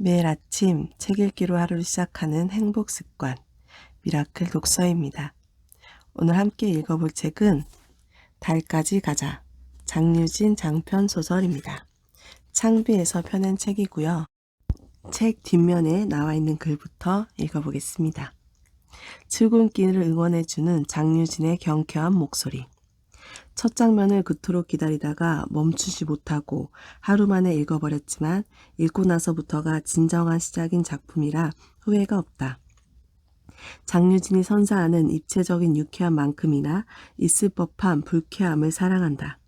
매일 아침 책 읽기로 하루를 시작하는 행복 습관, 미라클 독서입니다. 오늘 함께 읽어볼 책은 달까지 가자, 장유진 장편 소설입니다. 창비에서 펴낸 책이고요. 책 뒷면에 나와 있는 글부터 읽어보겠습니다. 출근길을 응원해주는 장유진의 경쾌한 목소리. 첫 장면을 그토록 기다리다가 멈추지 못하고 하루 만에 읽어버렸지만 읽고 나서부터가 진정한 시작인 작품이라 후회가 없다. 장유진이 선사하는 입체적인 유쾌함만큼이나 있을 법한 불쾌함을 사랑한다.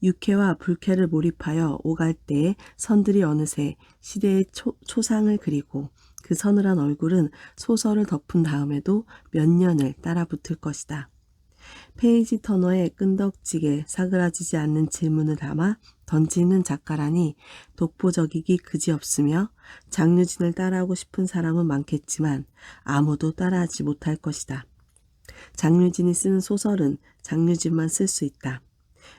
유쾌와 불쾌를 몰입하여 오갈 때에 선들이 어느새 시대의 초상을 그리고 그 서늘한 얼굴은 소설을 덮은 다음에도 몇 년을 따라붙을 것이다. 페이지 터너에 끈덕지게 사그라지지 않는 질문을 담아 던지는 작가라니 독보적이기 그지없으며 장유진을 따라하고 싶은 사람은 많겠지만 아무도 따라하지 못할 것이다. 장유진이 쓰는 소설은 장유진만 쓸 수 있다.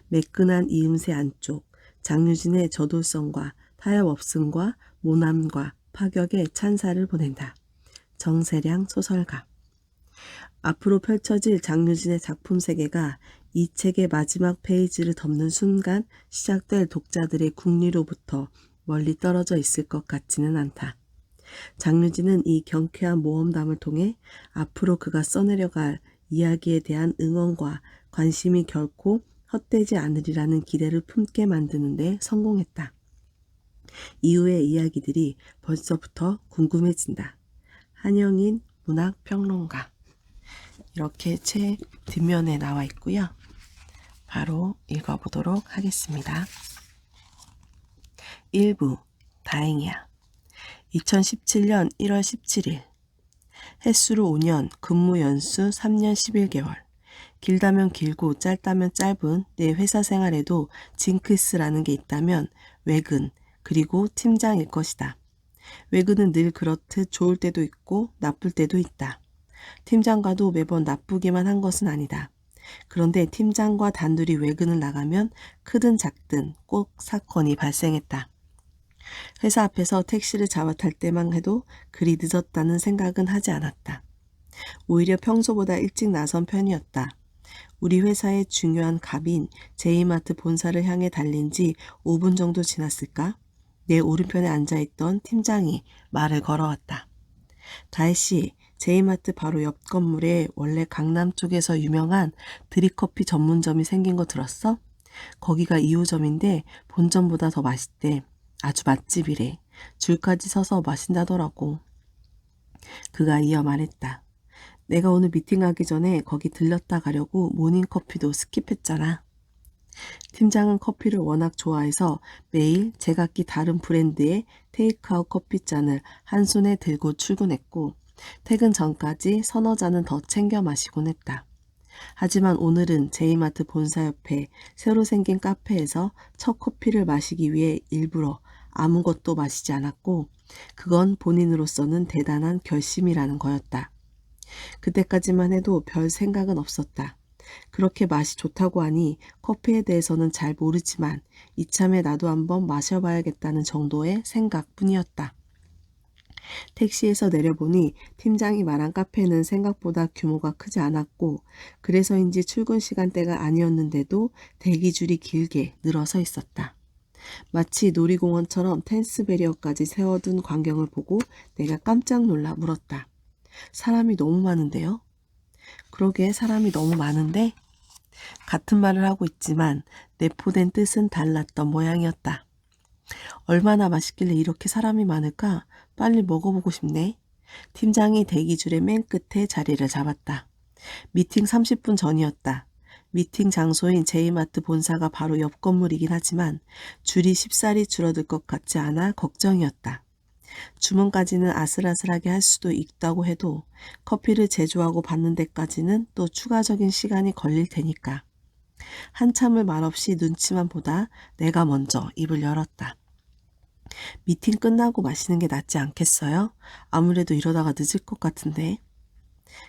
매끈한 이음새 안쪽, 장유진의 저돌성과 타협 없음과 모남과 파격의 찬사를 보낸다. 정세량 소설가. 앞으로 펼쳐질 장유진의 작품 세계가 이 책의 마지막 페이지를 덮는 순간 시작될 독자들의 국리로부터 멀리 떨어져 있을 것 같지는 않다. 장유진은 이 경쾌한 모험담을 통해 앞으로 그가 써내려갈 이야기에 대한 응원과 관심이 결코 헛되지 않으리라는 기대를 품게 만드는 데 성공했다. 이후의 이야기들이 벌써부터 궁금해진다. 한영인 문학평론가. 이렇게 책 뒷면에 나와 있고요. 바로 읽어보도록 하겠습니다. 1부 다행이야. 2017년 1월 17일 햇수로 5년, 근무 연수 3년 11개월. 길다면 길고 짧다면 짧은 내 회사 생활에도 징크스라는 게 있다면 외근, 그리고 팀장일 것이다. 외근은 늘 그렇듯 좋을 때도 있고 나쁠 때도 있다. 팀장과도 매번 나쁘기만 한 것은 아니다. 그런데 팀장과 단둘이 외근을 나가면 크든 작든 꼭 사건이 발생했다. 회사 앞에서 택시를 잡아 탈 때만 해도 그리 늦었다는 생각은 하지 않았다. 오히려 평소보다 일찍 나선 편이었다. 우리 회사의 중요한 갑인 제이마트 본사를 향해 달린 지 5분 정도 지났을까? 내 오른편에 앉아있던 팀장이 말을 걸어왔다. 다혜씨, 제이마트 바로 옆 건물에 원래 강남 쪽에서 유명한 드립커피 전문점이 생긴 거 들었어? 거기가 2호점인데 본점보다 더 맛있대. 아주 맛집이래. 줄까지 서서 마신다더라고. 그가 이어 말했다. 내가 오늘 미팅하기 전에 거기 들렀다 가려고 모닝커피도 스킵했잖아. 팀장은 커피를 워낙 좋아해서 매일 제각기 다른 브랜드의 테이크아웃 커피잔을 한 손에 들고 출근했고 퇴근 전까지 서너 잔은 더 챙겨 마시곤 했다. 하지만 오늘은 제이마트 본사 옆에 새로 생긴 카페에서 첫 커피를 마시기 위해 일부러 아무것도 마시지 않았고 그건 본인으로서는 대단한 결심이라는 거였다. 그때까지만 해도 별 생각은 없었다. 그렇게 맛이 좋다고 하니 커피에 대해서는 잘 모르지만 이참에 나도 한번 마셔봐야겠다는 정도의 생각뿐이었다. 택시에서 내려보니 팀장이 말한 카페는 생각보다 규모가 크지 않았고 그래서인지 출근 시간대가 아니었는데도 대기줄이 길게 늘어서 있었다. 마치 놀이공원처럼 텐스 베리어까지 세워둔 광경을 보고 내가 깜짝 놀라 물었다. 사람이 너무 많은데요? 그러게 사람이 너무 많은데? 같은 말을 하고 있지만 내포된 뜻은 달랐던 모양이었다. 얼마나 맛있길래 이렇게 사람이 많을까? 빨리 먹어보고 싶네. 팀장이 대기줄의 맨 끝에 자리를 잡았다. 미팅 30분 전이었다. 미팅 장소인 제이마트 본사가 바로 옆 건물이긴 하지만 줄이 쉽사리 줄어들 것 같지 않아 걱정이었다. 주문까지는 아슬아슬하게 할 수도 있다고 해도 커피를 제조하고 받는 데까지는 또 추가적인 시간이 걸릴 테니까. 한참을 말없이 눈치만 보다 내가 먼저 입을 열었다. 미팅 끝나고 마시는 게 낫지 않겠어요? 아무래도 이러다가 늦을 것 같은데.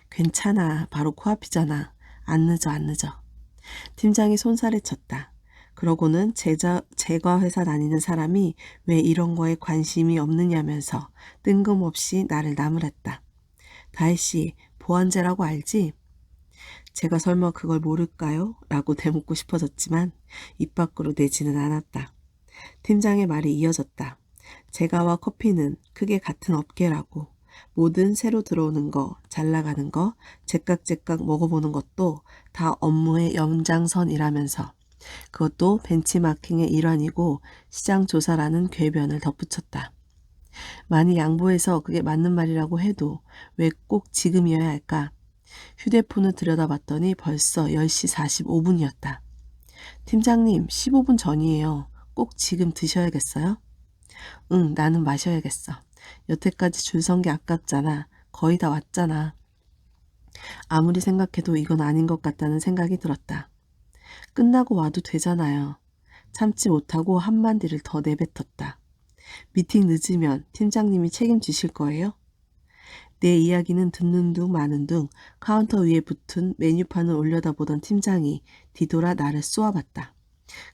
괜찮아. 바로 코앞이잖아. 안 늦어, 안 늦어. 팀장이 손살에 쳤다. 그러고는 제과 회사 다니는 사람이 왜 이런 거에 관심이 없느냐면서 뜬금없이 나를 나무랐다. 다혜씨, 보안제라고 알지? 제가 설마 그걸 모를까요? 라고 대묻고 싶어졌지만 입 밖으로 내지는 않았다. 팀장의 말이 이어졌다. 제과와 커피는 크게 같은 업계라고. 뭐든 새로 들어오는 거, 잘 나가는 거, 제깍제깍 먹어보는 것도 다 업무의 연장선이라면서. 그것도 벤치마킹의 일환이고 시장 조사라는 궤변을 덧붙였다. 많이 양보해서 그게 맞는 말이라고 해도 왜 꼭 지금이어야 할까? 휴대폰을 들여다봤더니 벌써 10시 45분이었다. 팀장님, 15분 전이에요. 꼭 지금 드셔야겠어요? 응, 나는 마셔야겠어. 여태까지 줄 선 게 아깝잖아. 거의 다 왔잖아. 아무리 생각해도 이건 아닌 것 같다는 생각이 들었다. 끝나고 와도 되잖아요. 참지 못하고 한마디를 더 내뱉었다. 미팅 늦으면 팀장님이 책임지실 거예요? 내 이야기는 듣는 둥 마는 둥 카운터 위에 붙은 메뉴판을 올려다보던 팀장이 뒤돌아 나를 쏘아봤다.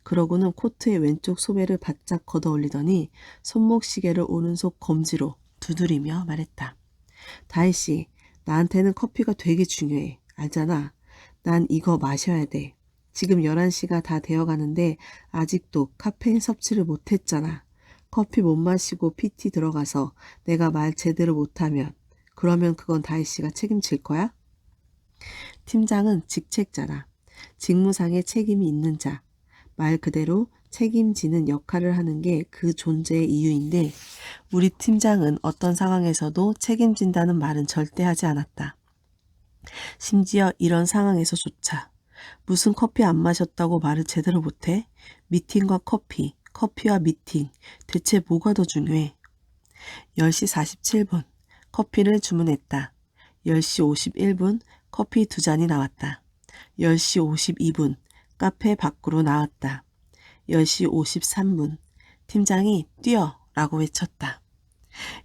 그러고는 코트의 왼쪽 소매를 바짝 걷어올리더니 손목시계를 오른손 검지로 두드리며 말했다. 다혜씨, 나한테는 커피가 되게 중요해. 알잖아. 난 이거 마셔야 돼. 지금 11시가 다 되어가는데 아직도 카페인 섭취를 못했잖아. 커피 못 마시고 PT 들어가서 내가 말 제대로 못하면 그러면 그건 다혜씨가 책임질 거야? 팀장은 직책자라. 직무상의 책임이 있는 자. 말 그대로 책임지는 역할을 하는 게 그 존재의 이유인데 우리 팀장은 어떤 상황에서도 책임진다는 말은 절대 하지 않았다. 심지어 이런 상황에서조차 무슨 커피 안 마셨다고 말을 제대로 못해? 미팅과 커피, 커피와 미팅, 대체 뭐가 더 중요해? 10시 47분, 커피를 주문했다. 10시 51분, 커피 2잔이 나왔다. 10시 52분, 카페 밖으로 나왔다. 10시 53분, 팀장이 뛰어! 라고 외쳤다.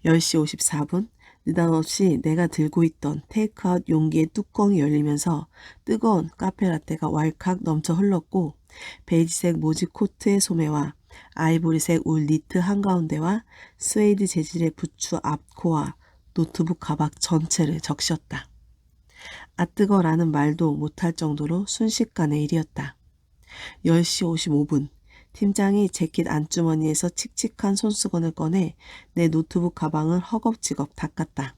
10시 54분, 느닷없이 내가 들고 있던 테이크아웃 용기의 뚜껑이 열리면서 뜨거운 카페라떼가 왈칵 넘쳐 흘렀고 베이지색 모직 코트의 소매와 아이보리색 울 니트 한가운데와 스웨이드 재질의 부츠 앞코와 노트북 가방 전체를 적셨다. 아 뜨거라는 말도 못할 정도로 순식간의 일이었다. 10시 55분 팀장이 재킷 안주머니에서 칙칙한 손수건을 꺼내 내 노트북 가방을 허겁지겁 닦았다.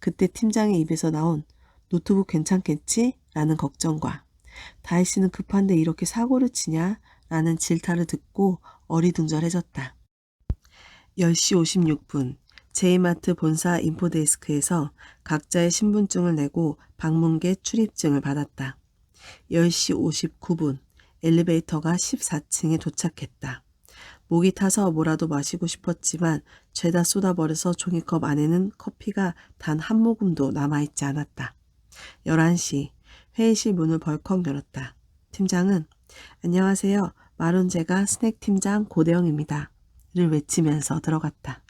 그때 팀장의 입에서 나온 노트북 괜찮겠지? 라는 걱정과 다혜씨는 급한데 이렇게 사고를 치냐? 라는 질타를 듣고 어리둥절해졌다. 10시 56분 제이마트 본사 인포데스크에서 각자의 신분증을 내고 방문객 출입증을 받았다. 10시 59분 엘리베이터가 14층에 도착했다. 목이 타서 뭐라도 마시고 싶었지만 죄다 쏟아버려서 종이컵 안에는 커피가 단 한 모금도 남아있지 않았다. 11시 회의실 문을 벌컥 열었다. 팀장은 안녕하세요. 마론제가 스낵팀장 고대영입니다. 를 외치면서 들어갔다.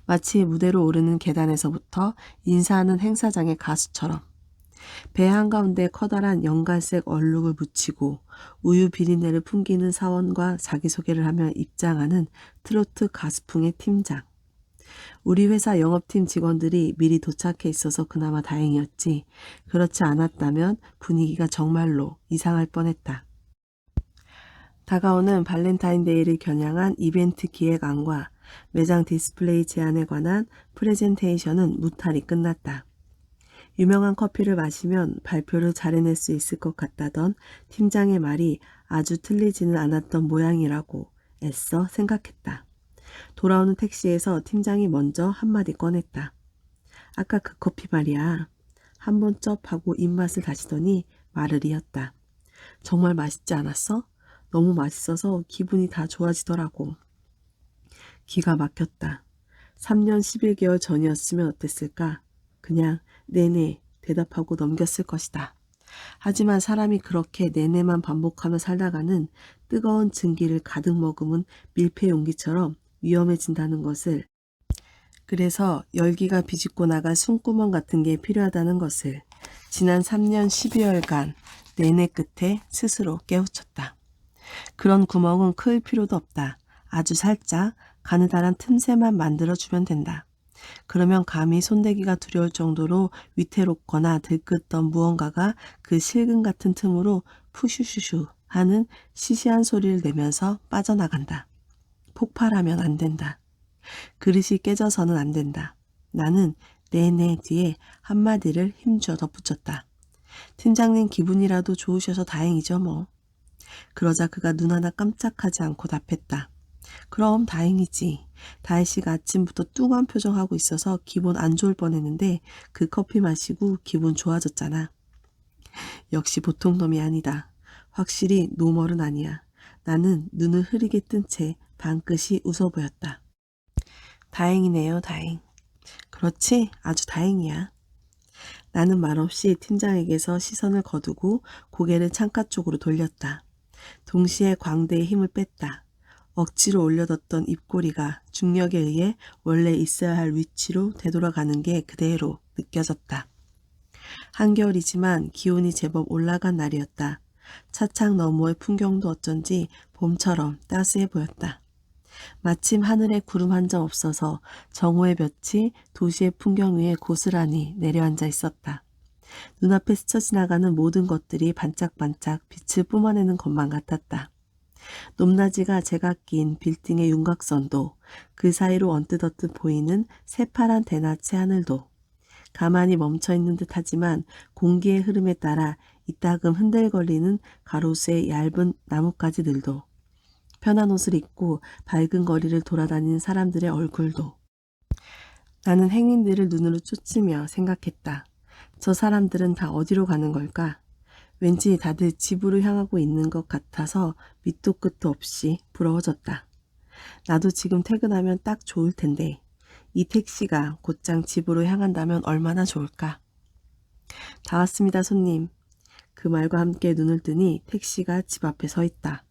마치 무대로 오르는 계단에서부터 인사하는 행사장의 가수처럼 배 한가운데 커다란 연갈색 얼룩을 붙이고 우유 비린내를 풍기는 사원과 자기소개를 하며 입장하는 트로트 가수풍의 팀장. 우리 회사 영업팀 직원들이 미리 도착해 있어서 그나마 다행이었지. 그렇지 않았다면 분위기가 정말로 이상할 뻔했다. 다가오는 발렌타인데이를 겨냥한 이벤트 기획안과 매장 디스플레이 제안에 관한 프레젠테이션은 무탈이 끝났다. 유명한 커피를 마시면 발표를 잘 해낼 수 있을 것 같다던 팀장의 말이 아주 틀리지는 않았던 모양이라고 애써 생각했다. 돌아오는 택시에서 팀장이 먼저 한마디 꺼냈다. 아까 그 커피 말이야. 한 번 쩝 하고 입맛을 다시더니 말을 이었다. 정말 맛있지 않았어? 너무 맛있어서 기분이 다 좋아지더라고. 기가 막혔다. 3년 11개월 전이었으면 어땠을까? 그냥 네네 대답하고 넘겼을 것이다. 하지만 사람이 그렇게 네네만 반복하며 살다가는 뜨거운 증기를 가득 머금은 밀폐 용기처럼 위험해진다는 것을, 그래서 열기가 비집고 나갈 숨구멍 같은 게 필요하다는 것을 지난 3년 12월간 내내 끝에 스스로 깨우쳤다. 그런 구멍은 클 필요도 없다. 아주 살짝 가느다란 틈새만 만들어주면 된다. 그러면 감히 손대기가 두려울 정도로 위태롭거나 들끓던 무언가가 그 실금 같은 틈으로 푸슈슈슈 하는 시시한 소리를 내면서 빠져나간다. 폭발하면 안 된다. 그릇이 깨져서는 안 된다. 나는 네네 뒤에 한마디를 힘주어 덧붙였다. 팀장님 기분이라도 좋으셔서 다행이죠 뭐. 그러자 그가 눈 하나 깜짝하지 않고 답했다. 그럼 다행이지. 다혜씨가 아침부터 뚱한 표정하고 있어서 기분 안 좋을 뻔했는데 그 커피 마시고 기분 좋아졌잖아. 역시 보통 놈이 아니다. 확실히 노멀은 아니야. 나는 눈을 흐리게 뜬 채 방긋이 웃어 보였다. 다행이네요, 다행. 그렇지, 아주 다행이야. 나는 말없이 팀장에게서 시선을 거두고 고개를 창가 쪽으로 돌렸다. 동시에 광대에 힘을 뺐다. 억지로 올려뒀던 입꼬리가 중력에 의해 원래 있어야 할 위치로 되돌아가는 게 그대로 느껴졌다. 한겨울이지만 기온이 제법 올라간 날이었다. 차창 너머의 풍경도 어쩐지 봄처럼 따스해 보였다. 마침 하늘에 구름 한 점 없어서 정오의 볕이 도시의 풍경 위에 고스란히 내려앉아 있었다. 눈앞에 스쳐 지나가는 모든 것들이 반짝반짝 빛을 뿜어내는 것만 같았다. 높낮이가 제각기인 빌딩의 윤곽선도, 그 사이로 언뜻언뜻 보이는 새파란 대낮의 하늘도, 가만히 멈춰있는 듯하지만 공기의 흐름에 따라 이따금 흔들거리는 가로수의 얇은 나뭇가지들도, 편한 옷을 입고 밝은 거리를 돌아다니는 사람들의 얼굴도. 나는 행인들을 눈으로 쫓으며 생각했다. 저 사람들은 다 어디로 가는 걸까? 왠지 다들 집으로 향하고 있는 것 같아서 밑도 끝도 없이 부러워졌다. 나도 지금 퇴근하면 딱 좋을 텐데 이 택시가 곧장 집으로 향한다면 얼마나 좋을까? 다 왔습니다, 손님. 그 말과 함께 눈을 뜨니 택시가 집 앞에 서 있다.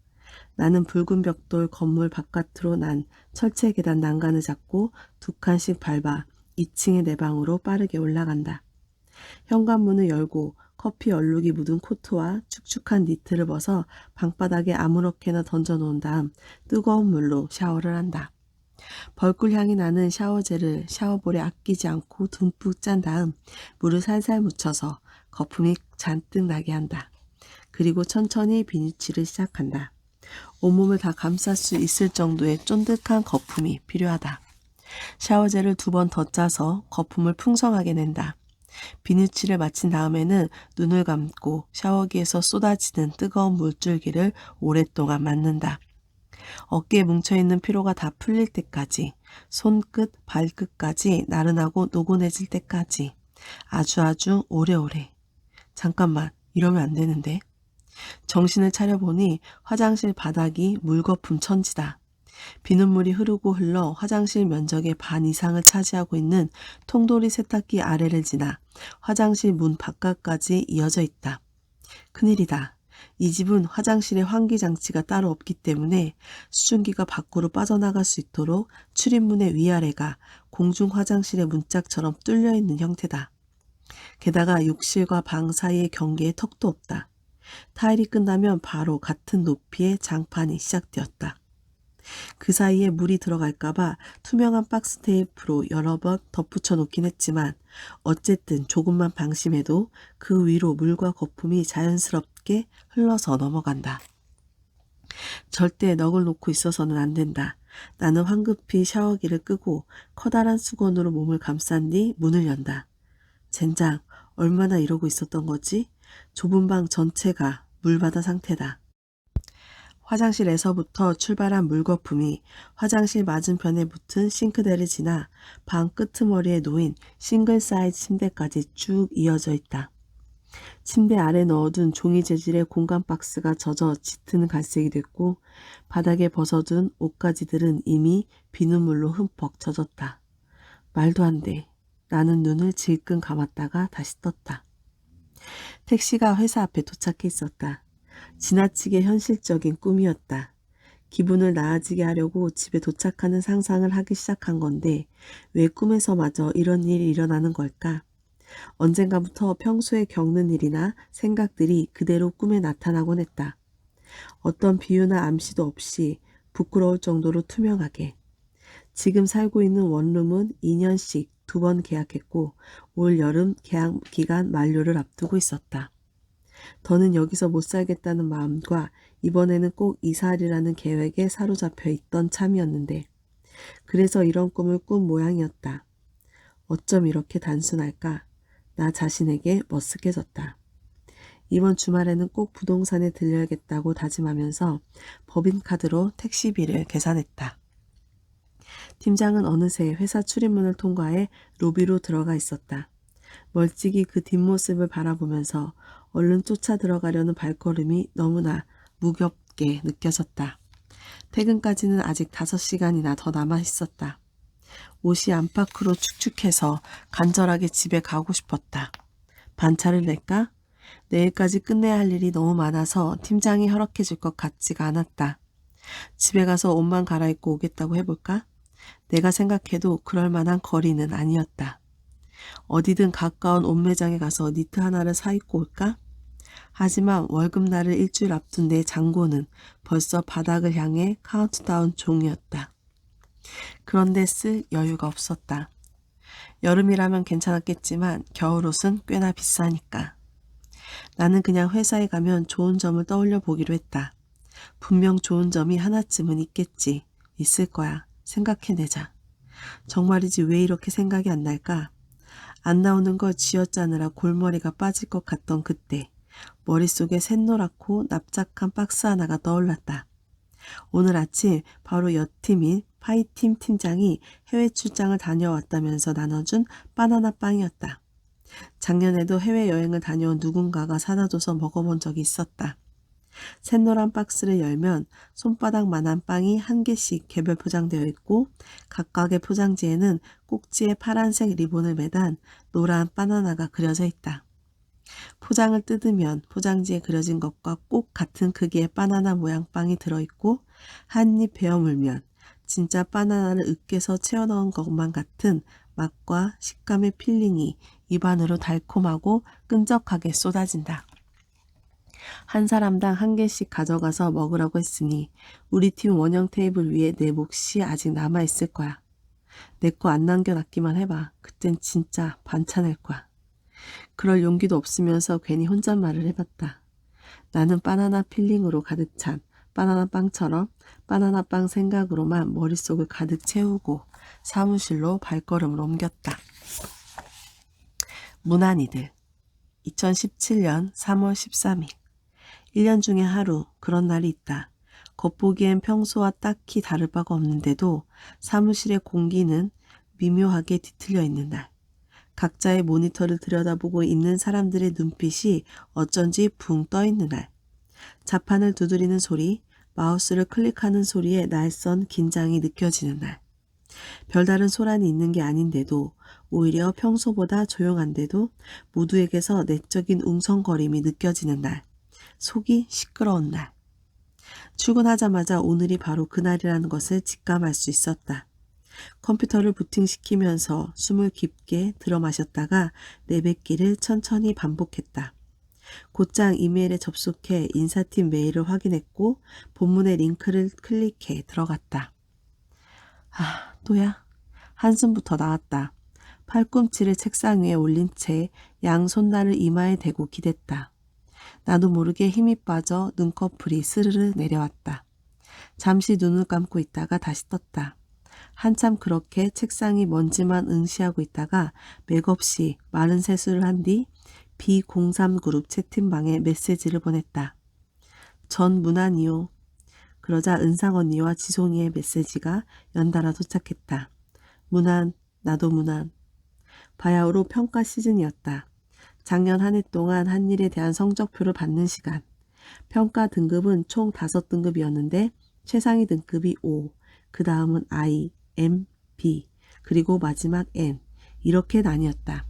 나는 붉은 벽돌 건물 바깥으로 난 철제 계단 난간을 잡고 두 칸씩 밟아 2층의 내 방으로 빠르게 올라간다. 현관문을 열고 커피 얼룩이 묻은 코트와 축축한 니트를 벗어 방바닥에 아무렇게나 던져놓은 다음 뜨거운 물로 샤워를 한다. 벌꿀 향이 나는 샤워젤을 샤워볼에 아끼지 않고 듬뿍 짠 다음 물을 살살 묻혀서 거품이 잔뜩 나게 한다. 그리고 천천히 비누칠을 시작한다. 온몸을 다 감쌀 수 있을 정도의 쫀득한 거품이 필요하다. 샤워젤을 2번 더 짜서 거품을 풍성하게 낸다. 비누칠을 마친 다음에는 눈을 감고 샤워기에서 쏟아지는 뜨거운 물줄기를 오랫동안 맞는다. 어깨에 뭉쳐있는 피로가 다 풀릴 때까지, 손끝, 발끝까지 나른하고 노곤해질 때까지, 아주 오래오래. 잠깐만, 이러면 안 되는데. 정신을 차려보니 화장실 바닥이 물거품 천지다. 비눗물이 흐르고 흘러 화장실 면적의 반 이상을 차지하고 있는 통돌이 세탁기 아래를 지나 화장실 문 바깥까지 이어져 있다. 큰일이다. 이 집은 화장실에 환기장치가 따로 없기 때문에 수증기가 밖으로 빠져나갈 수 있도록 출입문의 위아래가 공중 화장실의 문짝처럼 뚫려 있는 형태다. 게다가 욕실과 방 사이의 경계에 턱도 없다. 타일이 끝나면 바로 같은 높이의 장판이 시작되었다. 그 사이에 물이 들어갈까봐 투명한 박스 테이프로 여러 번 덧붙여 놓긴 했지만 어쨌든 조금만 방심해도 그 위로 물과 거품이 자연스럽게 흘러서 넘어간다. 절대 넋을 놓고 있어서는 안 된다. 나는 황급히 샤워기를 끄고 커다란 수건으로 몸을 감싼 뒤 문을 연다. 젠장, 얼마나 이러고 있었던 거지? 좁은 방 전체가 물바다 상태다. 화장실에서부터 출발한 물거품이 화장실 맞은편에 붙은 싱크대를 지나 방 끄트머리에 놓인 싱글 사이즈 침대까지 쭉 이어져 있다. 침대 아래 넣어둔 종이 재질의 공간 박스가 젖어 짙은 갈색이 됐고 바닥에 벗어둔 옷가지들은 이미 비눗물로 흠뻑 젖었다. 말도 안 돼. 나는 눈을 질끈 감았다가 다시 떴다. 택시가 회사 앞에 도착해 있었다. 지나치게 현실적인 꿈이었다. 기분을 나아지게 하려고 집에 도착하는 상상을 하기 시작한 건데 왜 꿈에서마저 이런 일이 일어나는 걸까? 언젠가부터 평소에 겪는 일이나 생각들이 그대로 꿈에 나타나곤 했다. 어떤 비유나 암시도 없이 부끄러울 정도로 투명하게. 지금 살고 있는 원룸은 2년씩 2번 계약했고 올 여름 계약 기간 만료를 앞두고 있었다. 더는 여기서 못 살겠다는 마음과 이번에는 꼭 이사하리라는 계획에 사로잡혀 있던 참이었는데 그래서 이런 꿈을 꾼 모양이었다. 어쩜 이렇게 단순할까? 나 자신에게 머쓱해졌다. 이번 주말에는 꼭 부동산에 들려야겠다고 다짐하면서 법인카드로 택시비를 계산했다. 팀장은 어느새 회사 출입문을 통과해 로비로 들어가 있었다. 멀찍이 그 뒷모습을 바라보면서 얼른 쫓아 들어가려는 발걸음이 너무나 무겁게 느껴졌다. 퇴근까지는 아직 5시간이나 더 남아 있었다. 옷이 안팎으로 축축해서 간절하게 집에 가고 싶었다. 반차를 낼까? 내일까지 끝내야 할 일이 너무 많아서 팀장이 허락해 줄 것 같지가 않았다. 집에 가서 옷만 갈아입고 오겠다고 해볼까? 내가 생각해도 그럴 만한 거리는 아니었다. 어디든 가까운 옷 매장에 가서 니트 하나를 사 입고 올까? 하지만 월급날을 일주일 앞둔 내 잔고는 벌써 바닥을 향해 카운트다운 중이었다. 그런데 쓸 여유가 없었다. 여름이라면 괜찮았겠지만 겨울옷은 꽤나 비싸니까. 나는 그냥 회사에 가면 좋은 점을 떠올려 보기로 했다. 분명 좋은 점이 하나쯤은 있겠지. 있을 거야. 생각해내자. 정말이지 왜 이렇게 생각이 안 날까? 안 나오는 걸 쥐어짜느라 골머리가 빠질 것 같던 그때 머릿속에 샛노랗고 납작한 박스 하나가 떠올랐다. 오늘 아침 바로 옆팀인 파이팀 팀장이 해외 출장을 다녀왔다면서 나눠준 바나나 빵이었다. 작년에도 해외여행을 다녀온 누군가가 사다 줘서 먹어본 적이 있었다. 샛노란 박스를 열면 손바닥만한 빵이 한 개씩 개별 포장되어 있고 각각의 포장지에는 꼭지에 파란색 리본을 매단 노란 바나나가 그려져 있다. 포장을 뜯으면 포장지에 그려진 것과 꼭 같은 크기의 바나나 모양 빵이 들어있고 한 입 베어 물면 진짜 바나나를 으깨서 채워 넣은 것만 같은 맛과 식감의 필링이 입안으로 달콤하고 끈적하게 쏟아진다. 한 사람당 한 개씩 가져가서 먹으라고 했으니 우리 팀 원형 테이블 위에 내 몫이 아직 남아있을 거야. 내 거 안 남겨놨기만 해봐. 그땐 진짜 반찬할 거야. 그럴 용기도 없으면서 괜히 혼잣말을 해봤다. 나는 바나나 필링으로 가득 찬 바나나 빵처럼 바나나 빵 생각으로만 머릿속을 가득 채우고 사무실로 발걸음을 옮겼다. 문안이들 2017년 3월 13일 1년 중에 하루 그런 날이 있다. 겉보기엔 평소와 딱히 다를 바가 없는데도 사무실의 공기는 미묘하게 뒤틀려 있는 날. 각자의 모니터를 들여다보고 있는 사람들의 눈빛이 어쩐지 붕 떠 있는 날. 자판을 두드리는 소리, 마우스를 클릭하는 소리에 날선 긴장이 느껴지는 날. 별다른 소란이 있는 게 아닌데도 오히려 평소보다 조용한데도 모두에게서 내적인 웅성거림이 느껴지는 날. 속이 시끄러운 날. 출근하자마자 오늘이 바로 그날이라는 것을 직감할 수 있었다. 컴퓨터를 부팅시키면서 숨을 깊게 들어 마셨다가 내뱉기를 천천히 반복했다. 곧장 이메일에 접속해 인사팀 메일을 확인했고 본문의 링크를 클릭해 들어갔다. 아, 또야? 한숨부터 나왔다. 팔꿈치를 책상 위에 올린 채 양손날을 이마에 대고 기댔다. 나도 모르게 힘이 빠져 눈꺼풀이 스르르 내려왔다. 잠시 눈을 감고 있다가 다시 떴다. 한참 그렇게 책상이 먼지만 응시하고 있다가 맥없이 마른 세수를 한 뒤 B03그룹 채팅방에 메시지를 보냈다. 전 문안이요. 그러자 은상 언니와 지송이의 메시지가 연달아 도착했다. 문안, 나도 문안. 바야흐로 평가 시즌이었다. 작년 한 해 동안 한 일에 대한 성적표를 받는 시간. 평가 등급은 총 5등급이었는데 최상위 등급이 O, 그 다음은 I, M, B, 그리고 마지막 N. 이렇게 나뉘었다.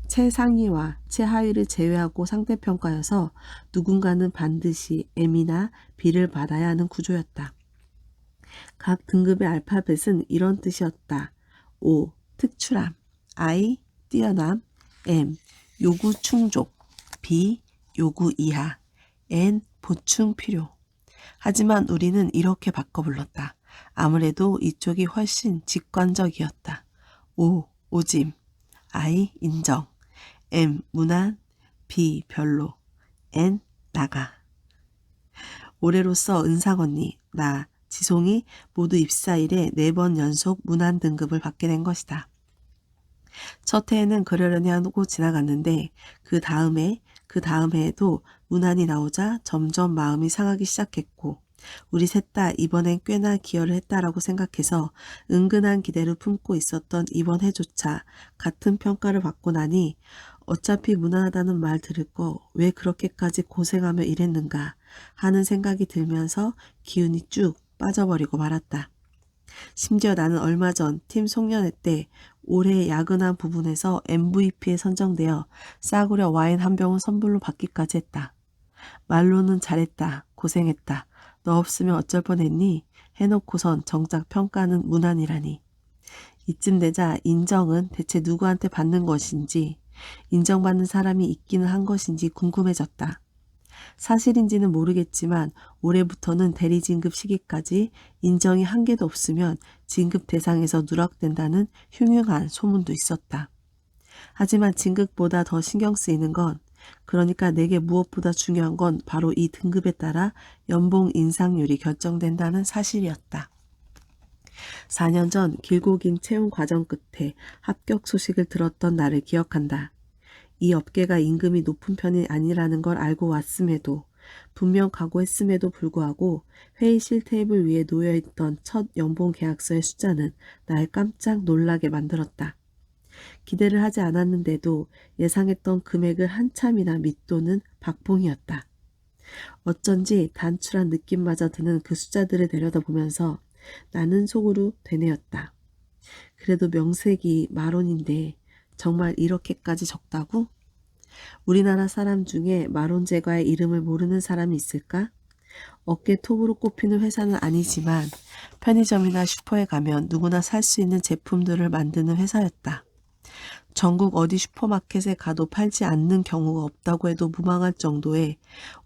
최상위와 최하위를 제외하고 상대평가여서 누군가는 반드시 M이나 B를 받아야 하는 구조였다. 각 등급의 알파벳은 이런 뜻이었다. O. 특출함, I. 뛰어남, M. 요구 충족, B. 요구 이하, N. 보충 필요. 하지만 우리는 이렇게 바꿔 불렀다. 아무래도 이쪽이 훨씬 직관적이었다. O. 오짐, I. 인정, M. 무난, B. 별로, N. 나가. 올해로써 은상 언니, 나, 지송이 모두 입사일에 4번 연속 무난 등급을 받게 된 것이다. 첫 해에는 그러려니 하고 지나갔는데 그 다음 해에도 무난이 나오자 점점 마음이 상하기 시작했고 우리 셋 다 이번엔 꽤나 기여를 했다라고 생각해서 은근한 기대를 품고 있었던 이번 해조차 같은 평가를 받고 나니 어차피 무난하다는 말 들을 거 왜 그렇게까지 고생하며 일했는가 하는 생각이 들면서 기운이 쭉 빠져버리고 말았다. 심지어 나는 얼마 전 팀 송년회 때 올해 야근한 부분에서 MVP에 선정되어 싸구려 와인 한 병을 선물로 받기까지 했다. 말로는 잘했다, 고생했다, 너 없으면 어쩔 뻔했니? 해놓고선 정작 평가는 무난이라니. 이쯤 되자 인정은 대체 누구한테 받는 것인지 인정받는 사람이 있기는 한 것인지 궁금해졌다. 사실인지는 모르겠지만 올해부터는 대리 진급 시기까지 인정이 한 개도 없으면 진급 대상에서 누락된다는 흉흉한 소문도 있었다. 하지만 진급보다 더 신경 쓰이는 건 그러니까 내게 무엇보다 중요한 건 바로 이 등급에 따라 연봉 인상률이 결정된다는 사실이었다. 4년 전 길고 긴 채용 과정 끝에 합격 소식을 들었던 나를 기억한다. 이 업계가 임금이 높은 편이 아니라는 걸 알고 왔음에도 분명 각오했음에도 불구하고 회의실 테이블 위에 놓여있던 첫 연봉 계약서의 숫자는 날 깜짝 놀라게 만들었다. 기대를 하지 않았는데도 예상했던 금액을 한참이나 밑도는 박봉이었다. 어쩐지 단출한 느낌마저 드는 그 숫자들을 내려다보면서 나는 속으로 되뇌었다. 그래도 명색이 마론인데 정말 이렇게까지 적다고? 우리나라 사람 중에 마론제과의 이름을 모르는 사람이 있을까? 어깨 톱으로 꼽히는 회사는 아니지만 편의점이나 슈퍼에 가면 누구나 살 수 있는 제품들을 만드는 회사였다. 전국 어디 슈퍼마켓에 가도 팔지 않는 경우가 없다고 해도 무방할 정도의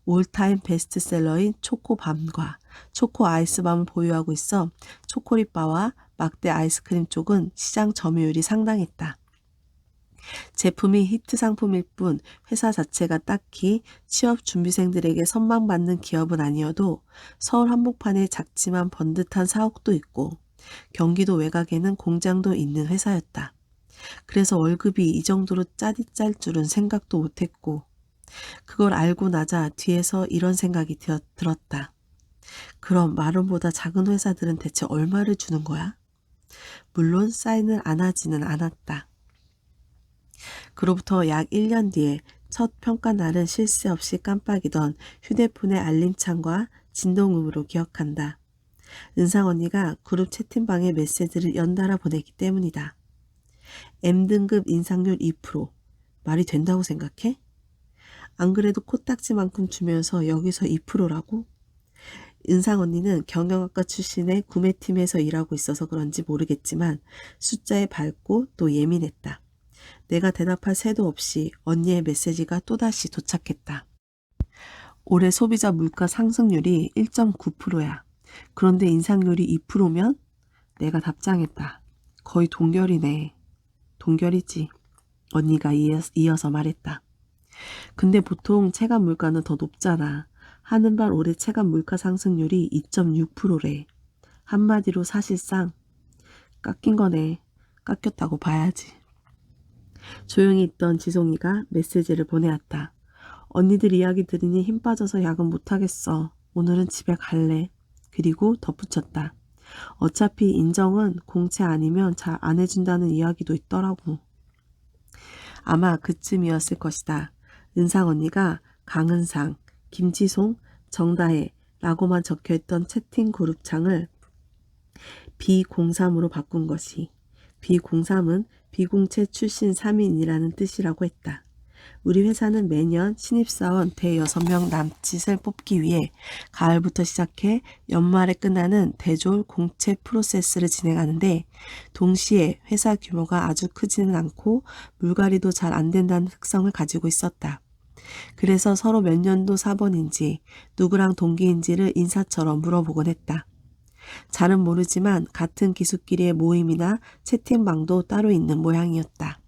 올타임 베스트셀러인 초코밤과 초코 아이스밤을 보유하고 있어 초코릿바와 막대 아이스크림 쪽은 시장 점유율이 상당했다. 제품이 히트 상품일 뿐 회사 자체가 딱히 취업 준비생들에게 선망받는 기업은 아니어도 서울 한복판에 작지만 번듯한 사옥도 있고 경기도 외곽에는 공장도 있는 회사였다. 그래서 월급이 이 정도로 짜릿짤 줄은 생각도 못했고 그걸 알고 나자 뒤에서 이런 생각이 들었다. 그럼 마론보다 작은 회사들은 대체 얼마를 주는 거야? 물론 사인을 안 하지는 않았다. 그로부터 약 1년 뒤에 첫 평가 날은 쉴 새 없이 깜빡이던 휴대폰의 알림창과 진동음으로 기억한다. 은상 언니가 그룹 채팅방에 메시지를 연달아 보내기 때문이다. M등급 인상률 2%. 말이 된다고 생각해? 안 그래도 코딱지만큼 주면서 여기서 2%라고? 은상 언니는 경영학과 출신의 구매팀에서 일하고 있어서 그런지 모르겠지만 숫자에 밝고 또 예민했다. 내가 대답할 새도 없이 언니의 메시지가 또다시 도착했다. 올해 소비자 물가 상승률이 1.9%야. 그런데 인상률이 2%면? 내가 답장했다. 거의 동결이네. 동결이지. 언니가 이어서 말했다. 근데 보통 체감 물가는 더 높잖아. 하는 발 올해 체감 물가 상승률이 2.6%래. 한마디로 사실상 깎인 거네. 깎였다고 봐야지. 조용히 있던 지송이가 메시지를 보내왔다. 언니들 이야기 들으니 힘 빠져서 야근 못하겠어. 오늘은 집에 갈래. 그리고 덧붙였다. 어차피 인정은 공채 아니면 잘 안 해준다는 이야기도 있더라고. 아마 그쯤이었을 것이다. 은상 언니가 강은상, 김지송, 정다혜 라고만 적혀있던 채팅 그룹창을 B03으로 바꾼 것이. B03은 비공채 출신 3인이라는 뜻이라고 했다. 우리 회사는 매년 신입사원 대 6명 남짓을 뽑기 위해 가을부터 시작해 연말에 끝나는 대졸 공채 프로세스를 진행하는데 동시에 회사 규모가 아주 크지는 않고 물갈이도 잘 안 된다는 특성을 가지고 있었다. 그래서 서로 몇 년도 사번인지 누구랑 동기인지를 인사처럼 물어보곤 했다. 잘은 모르지만 같은 기숙끼리의 모임이나 채팅방도 따로 있는 모양이었다.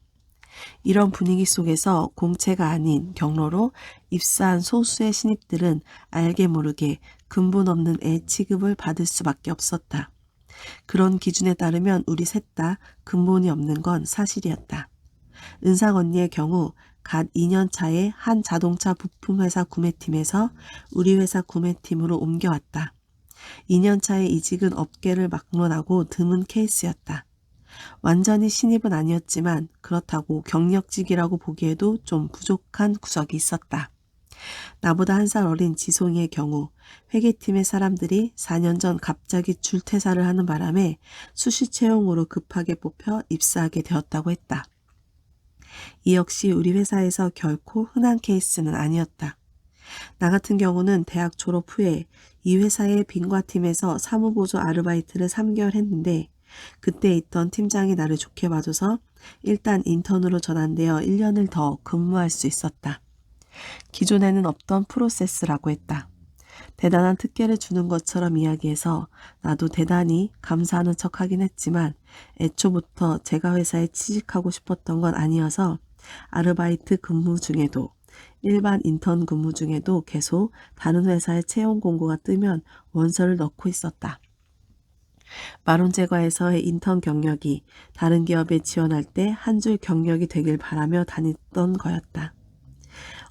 이런 분위기 속에서 공채가 아닌 경로로 입사한 소수의 신입들은 알게 모르게 근본 없는 애 취급을 받을 수밖에 없었다. 그런 기준에 따르면 우리 셋 다 근본이 없는 건 사실이었다. 은상 언니의 경우 갓 2년 차에 한 자동차 부품회사 구매팀에서 우리 회사 구매팀으로 옮겨왔다. 2년 차에 이직은 업계를 막론하고 드문 케이스였다. 완전히 신입은 아니었지만 그렇다고 경력직이라고 보기에도 좀 부족한 구석이 있었다. 나보다 한 살 어린 지송이의 경우 회계팀의 사람들이 4년 전 갑자기 줄퇴사를 하는 바람에 수시 채용으로 급하게 뽑혀 입사하게 되었다고 했다. 이 역시 우리 회사에서 결코 흔한 케이스는 아니었다. 나 같은 경우는 대학 졸업 후에 이 회사의 빈과팀에서 사무보조 아르바이트를 3개월 했는데 그때 있던 팀장이 나를 좋게 봐줘서 일단 인턴으로 전환되어 1년을 더 근무할 수 있었다. 기존에는 없던 프로세스라고 했다. 대단한 특혜를 주는 것처럼 이야기해서 나도 대단히 감사하는 척하긴 했지만 애초부터 제가 회사에 취직하고 싶었던 건 아니어서 아르바이트 근무 중에도 일반 인턴 근무 중에도 계속 다른 회사의 채용 공고가 뜨면 원서를 넣고 있었다. 마론제과에서의 인턴 경력이 다른 기업에 지원할 때 한 줄 경력이 되길 바라며 다녔던 거였다.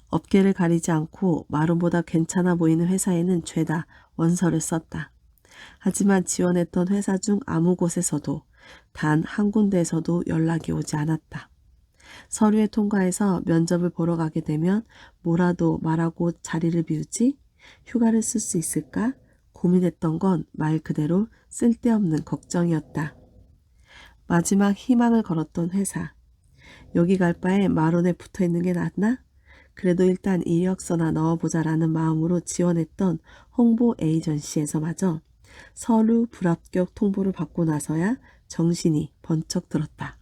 업계를 가리지 않고 마론보다 괜찮아 보이는 회사에는 죄다 원서를 썼다. 하지만 지원했던 회사 중 아무 곳에서도 단 한 군데에서도 연락이 오지 않았다. 서류에 통과해서 면접을 보러 가게 되면 뭐라도 말하고 자리를 비우지? 휴가를 쓸 수 있을까? 고민했던 건 말 그대로 쓸데없는 걱정이었다. 마지막 희망을 걸었던 회사. 여기 갈 바에 마론에 붙어있는 게 낫나? 그래도 일단 이력서나 넣어보자라는 마음으로 지원했던 홍보 에이전시에서마저 서류 불합격 통보를 받고 나서야 정신이 번쩍 들었다.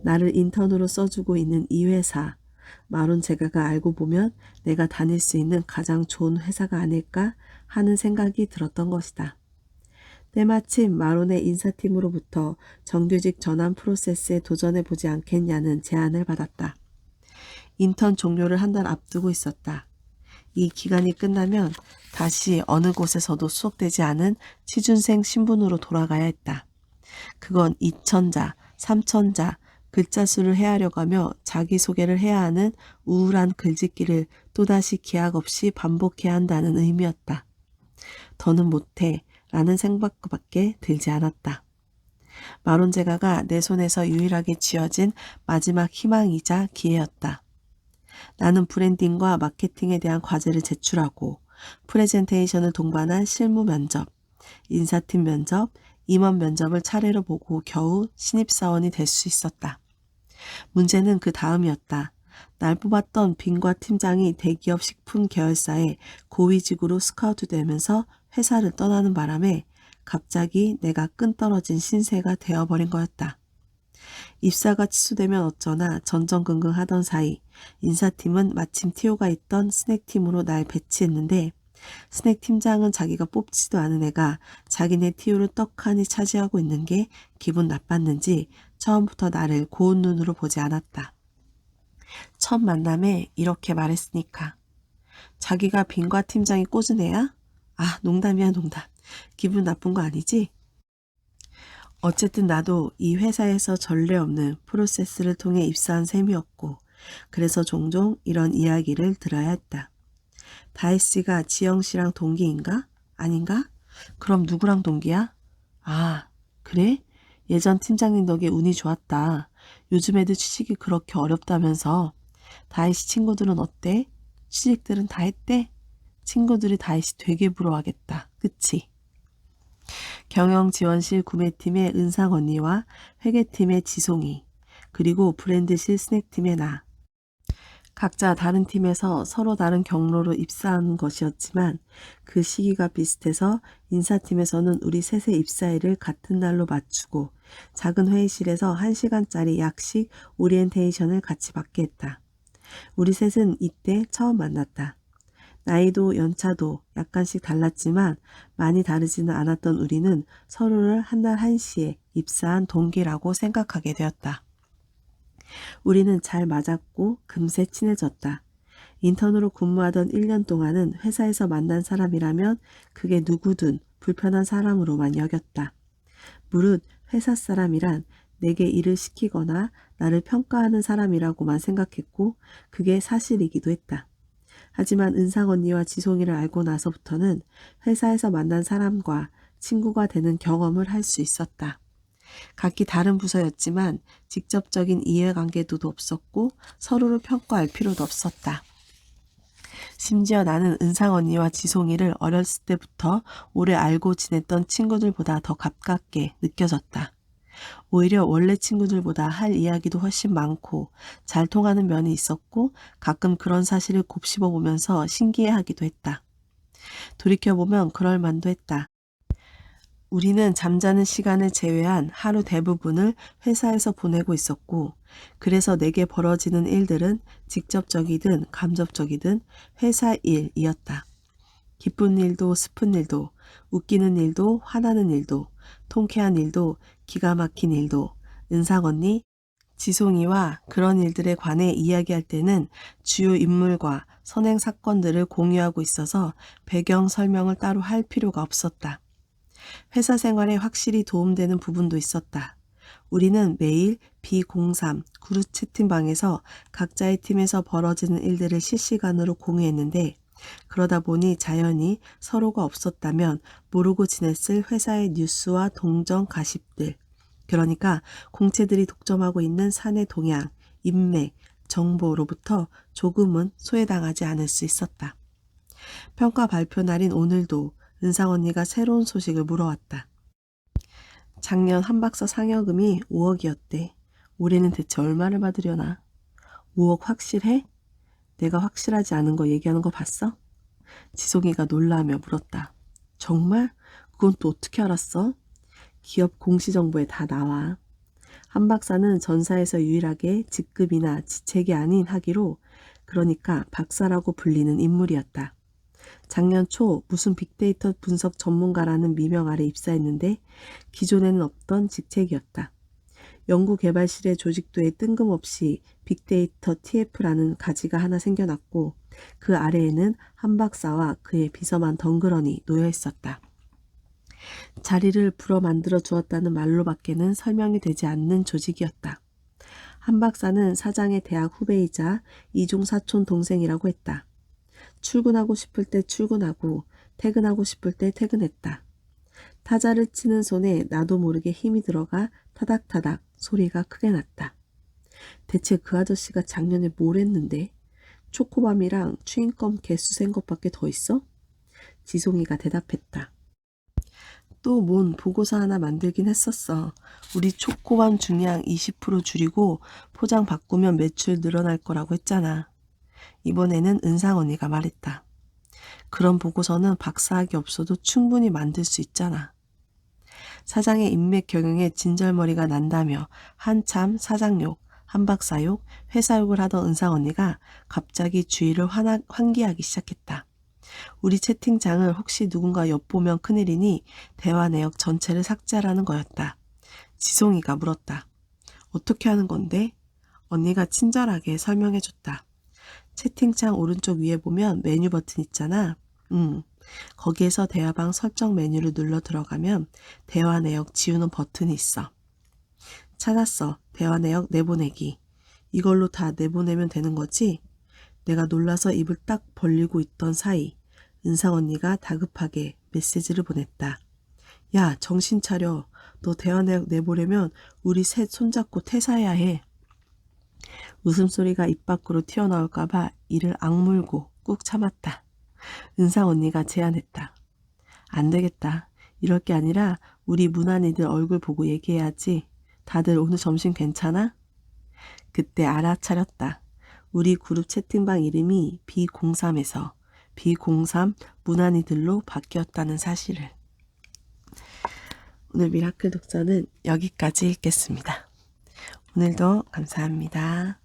나를 인턴으로 써주고 있는 이 회사, 마론 제가가 알고 보면 내가 다닐 수 있는 가장 좋은 회사가 아닐까 하는 생각이 들었던 것이다. 때마침 마론의 인사팀으로부터 정규직 전환 프로세스에 도전해보지 않겠냐는 제안을 받았다. 인턴 종료를 한 달 앞두고 있었다. 이 기간이 끝나면 다시 어느 곳에서도 수속되지 않은 취준생 신분으로 돌아가야 했다. 그건 2천자, 3천자, 글자 수를 헤아려가며 자기소개를 해야 하는 우울한 글짓기를 또다시 기약 없이 반복해야 한다는 의미였다. 더는 못해 라는 생각밖에 들지 않았다. 마론제가가 내 손에서 유일하게 쥐어진 마지막 희망이자 기회였다. 나는 브랜딩과 마케팅에 대한 과제를 제출하고 프레젠테이션을 동반한 실무 면접, 인사팀 면접, 임원 면접을 차례로 보고 겨우 신입사원이 될 수 있었다. 문제는 그 다음이었다. 날 뽑았던 빈과 팀장이 대기업 식품 계열사에 고위직으로 스카우트 되면서 회사를 떠나는 바람에 갑자기 내가 끈떨어진 신세가 되어버린 거였다. 입사가 취소되면 어쩌나 전전긍긍하던 사이 인사팀은 마침 티오가 있던 스낵팀으로 날 배치했는데 스낵팀장은 자기가 뽑지도 않은 애가 자기네 티오를 떡하니 차지하고 있는 게 기분 나빴는지 처음부터 나를 고운 눈으로 보지 않았다. 첫 만남에 이렇게 말했으니까. 자기가 빈과 팀장이 꽂은 애야? 아, 농담이야 농담. 기분 나쁜 거 아니지? 어쨌든 나도 이 회사에서 전례 없는 프로세스를 통해 입사한 셈이었고 그래서 종종 이런 이야기를 들어야 했다. 다혜씨가 지영씨랑 동기인가? 아닌가? 그럼 누구랑 동기야? 아, 그래? 예전 팀장님 덕에 운이 좋았다. 요즘 애들 취직이 그렇게 어렵다면서. 다혜씨 친구들은 어때? 취직들은 다 했대? 친구들이 다혜씨 되게 부러워하겠다. 그치? 경영지원실 구매팀의 은상 언니와 회계팀의 지송이, 그리고 브랜드실 스낵팀의 나. 각자 다른 팀에서 서로 다른 경로로 입사한 것이었지만 그 시기가 비슷해서 인사팀에서는 우리 셋의 입사일을 같은 날로 맞추고 작은 회의실에서 1시간짜리 약식 오리엔테이션을 같이 받게 했다. 우리 셋은 이때 처음 만났다. 나이도 연차도 약간씩 달랐지만 많이 다르지는 않았던 우리는 서로를 한날 한시에 입사한 동기라고 생각하게 되었다. 우리는 잘 맞았고 금세 친해졌다. 인턴으로 근무하던 1년 동안은 회사에서 만난 사람이라면 그게 누구든 불편한 사람으로만 여겼다. 무릇 회사 사람이란 내게 일을 시키거나 나를 평가하는 사람이라고만 생각했고 그게 사실이기도 했다. 하지만 은상 언니와 지송이를 알고 나서부터는 회사에서 만난 사람과 친구가 되는 경험을 할 수 있었다. 각기 다른 부서였지만 직접적인 이해관계도 없었고 서로를 평가할 필요도 없었다. 심지어 나는 은상 언니와 지송이를 어렸을 때부터 오래 알고 지냈던 친구들보다 더 가깝게 느껴졌다. 오히려 원래 친구들보다 할 이야기도 훨씬 많고 잘 통하는 면이 있었고 가끔 그런 사실을 곱씹어 보면서 신기해하기도 했다. 돌이켜보면 그럴 만도 했다. 우리는 잠자는 시간을 제외한 하루 대부분을 회사에서 보내고 있었고 그래서 내게 벌어지는 일들은 직접적이든 간접적이든 회사 일이었다. 기쁜 일도 슬픈 일도 웃기는 일도 화나는 일도 통쾌한 일도 기가 막힌 일도 은상 언니, 지송이와 그런 일들에 관해 이야기할 때는 주요 인물과 선행 사건들을 공유하고 있어서 배경 설명을 따로 할 필요가 없었다. 회사 생활에 확실히 도움되는 부분도 있었다. 우리는 매일 B03 그룹 채팅방에서 각자의 팀에서 벌어지는 일들을 실시간으로 공유했는데 그러다 보니 자연히 서로가 없었다면 모르고 지냈을 회사의 뉴스와 동정 가십들, 그러니까 공채들이 독점하고 있는 사내 동향, 인맥, 정보로부터 조금은 소외당하지 않을 수 있었다. 평가 발표 날인 오늘도 은상 언니가 새로운 소식을 물어왔다. 작년 한박사 상여금이 5억이었대. 올해는 대체 얼마를 받으려나? 5억 확실해? 내가 확실하지 않은 거 얘기하는 거 봤어? 지송이가 놀라며 물었다. 정말? 그건 또 어떻게 알았어? 기업 공시정보에 다 나와. 한 박사는 전사에서 유일하게 직급이나 지책이 아닌 학위로 그러니까 박사라고 불리는 인물이었다. 작년 초 무슨 빅데이터 분석 전문가라는 미명 아래 입사했는데 기존에는 없던 직책이었다. 연구개발실의 조직도에 뜬금없이 빅데이터 TF라는 가지가 하나 생겨났고 그 아래에는 한 박사와 그의 비서만 덩그러니 놓여 있었다. 자리를 불어 만들어 주었다는 말로밖에는 설명이 되지 않는 조직이었다. 한 박사는 사장의 대학 후배이자 이중 사촌 동생이라고 했다. 출근하고 싶을 때 출근하고 퇴근하고 싶을 때 퇴근했다. 타자를 치는 손에 나도 모르게 힘이 들어가 타닥타닥 소리가 크게 났다. 대체 그 아저씨가 작년에 뭘 했는데? 초코밤이랑 추인껌 개수 센 것밖에 더 있어? 지송이가 대답했다. 또 뭔 보고서 하나 만들긴 했었어. 우리 초코밤 중량 20% 줄이고 포장 바꾸면 매출 늘어날 거라고 했잖아. 이번에는 은상 언니가 말했다. 그런 보고서는 박사학위 없어도 충분히 만들 수 있잖아. 사장의 인맥 경영에 진절머리가 난다며 한참 사장욕, 한박사욕, 회사욕을 하던 은상 언니가 갑자기 주의를 환기하기 시작했다. 우리 채팅창을 혹시 누군가 엿보면 큰일이니 대화 내역 전체를 삭제하라는 거였다. 지송이가 물었다. 어떻게 하는 건데? 언니가 친절하게 설명해줬다. 채팅창 오른쪽 위에 보면 메뉴 버튼 있잖아. 거기에서 대화방 설정 메뉴를 눌러 들어가면 대화 내역 지우는 버튼이 있어. 찾았어. 대화 내역 내보내기. 이걸로 다 내보내면 되는 거지? 내가 놀라서 입을 딱 벌리고 있던 사이 은상 언니가 다급하게 메시지를 보냈다. 야, 정신 차려. 너 대화 내역 내보내면 우리 셋 손잡고 퇴사해야 해. 웃음소리가 입 밖으로 튀어나올까봐 이를 악물고 꾹 참았다. 은상 언니가 제안했다. 안 되겠다. 이럴 게 아니라 우리 무난이들 얼굴 보고 얘기해야지. 다들 오늘 점심 괜찮아? 그때 알아차렸다. 우리 그룹 채팅방 이름이 B03에서 B03 무난이들로 바뀌었다는 사실을. 오늘 미라클 독서는 여기까지 읽겠습니다. 오늘도 감사합니다.